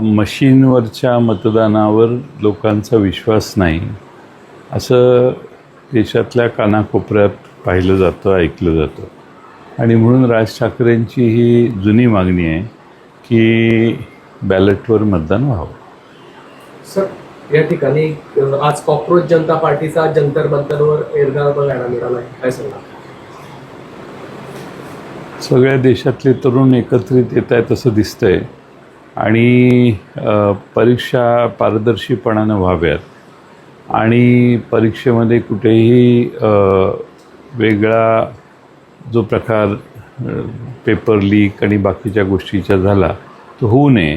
मशीनवरच्या मतदानावर लोकांचा विश्वास नाही असं देशातल्या कानाकोपऱ्यात पाहिलं जातं, ऐकलं जातं. आणि म्हणून राज ठाकरेंची ही जुनी मागणी आहे की बॅलेटवर मतदान व्हावं. सर, या ठिकाणी आज कॉक्रोच जनता पार्टीचा जंतर मंतरवर एल्गार बघायला मिळाला आहे, काय सांगा? सगळ्या देशातले तरुण एकत्रित येत आहेत असं दिसतंय आणि परीक्षा पारदर्शीपणानं व्हाव्यात आणि परीक्षेमध्ये कुठेही वेगळा जो प्रकार पेपर लीक आणि बाकीच्या गोष्टीचा झाला तो होऊ नये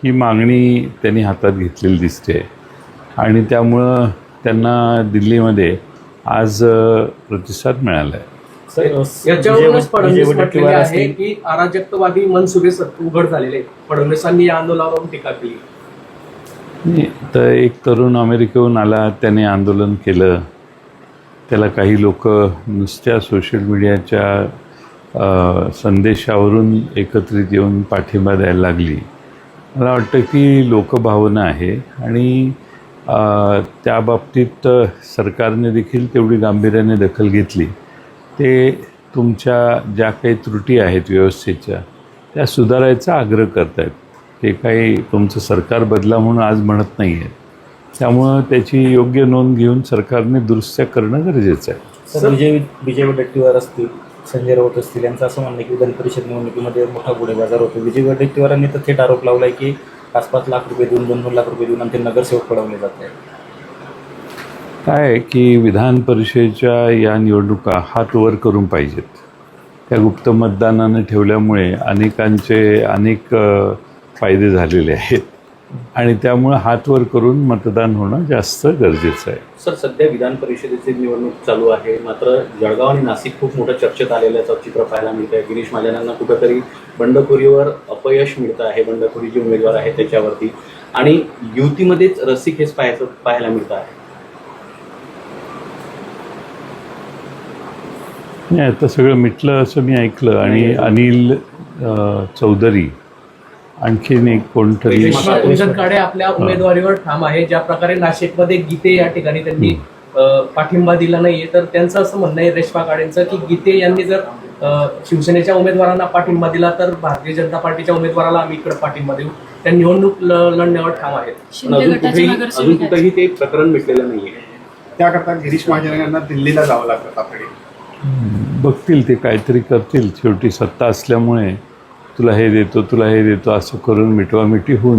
ही मागणी त्यांनी हातात घेतलेली दिसते. आणि त्यामुळं त्यांना दिल्लीमध्ये आज प्रतिसाद मिळाला आहे. याच्यावरूनच फडणवीस म्हटलेले आहे की अराजकतावादी मनसुबे उघड झालेले. फडणवीसांनी या आंदोलनावर टीका केली. तर एक तरुण अमेरिकेहून आला, त्याने आंदोलन केलं. त्याला काही लोक नुसत्या सोशल मीडियाच्या संदेशावरून एकत्रित येऊन पाठिंबा द्यायला लागली. मला वाटतं की लोकभावना आहे आणि त्या बाबतीत सरकारने देखील तेवढी गांभीर्याने दखल घेतली. ते तुमच्या ज्या काही त्रुटी आहेत व्यवस्थेच्या त्या सुधारायचा आग्रह करत आहेत. ते काही तुमचं सरकार बदला म्हणून आज म्हणत नाही आहे. त्यामुळं त्याची योग्य नोंद घेऊन सरकारने दुरुस्त्या करणं गरजेचं आहे. सर, विजय वडेट्टीवार असतील, संजय राऊत असतील, यांचं असं म्हणणं की विधान परिषद निवडणुकीमध्ये मोठा गुन्हेबाजार होतो. विजय वडेट्टीवारांनी तर थेट आरोप लावला आहे की 5-5 लाख रुपये देऊन 2-2 लाख रुपये देऊन आमचे नगरसेवक पडवले जात आहेत. काय की विधान परिषदेच्या या निवडणुका हात वर करून पाहिजेत. त्या गुप्त मतदानानं ठेवल्यामुळे अनेक फायदे झालेले आहेत आणि त्यामुळे हात वर करून मतदान होणं जास्त गरजेचं आहे. सर, सध्या विधान परिषदेची निवडणूक चालू आहे, मात्र जळगाव आणि नाशिक खूप मोठं चर्चेत आलेलं चित्र पाहायला मिळतं आहे. गिरीश महाजनांना कुठंतरी बंडखोरीवर अपयश मिळतं आहे, बंडखोरी जे उमेदवार आहे त्याच्यावरती, आणि युतीमध्येच रसिक हेच पाहायला मिळतं आहे. नाही, आता सगळं मिटलं असं मी ऐकलं. आणि अनिल चौधरी आणखीन एक कोणतरी तुमच्याकडे आपल्या उमेदवारीवर ठाम आहे. ज्या प्रकारे नाशिकमध्ये गीते या ठिकाणी त्यांनी पाठिंबा दिला नाहीये, तर त्यांचं असं म्हणणं आहे रेश्मा काळेंचं की गीते यांनी जर शिवसेनेच्या उमेदवारांना पाठिंबा दिला तर भारतीय जनता पार्टीच्या उमेदवाराला आम्ही इकडे पाठिंबा देऊ. त्या निवडणूक लढण्यावर ठाम आहेत. अजून कुठेही ते प्रकरण मिटलेलं नाहीये. त्याकरता गिरीश महाजन यांना दिल्लीला जावं लागतं तातडीने. बघतील, ते काहीतरी करतील. शेवटी सत्ता असल्यामुळे तुला हे देतो असं करून मिठवामिठी होऊन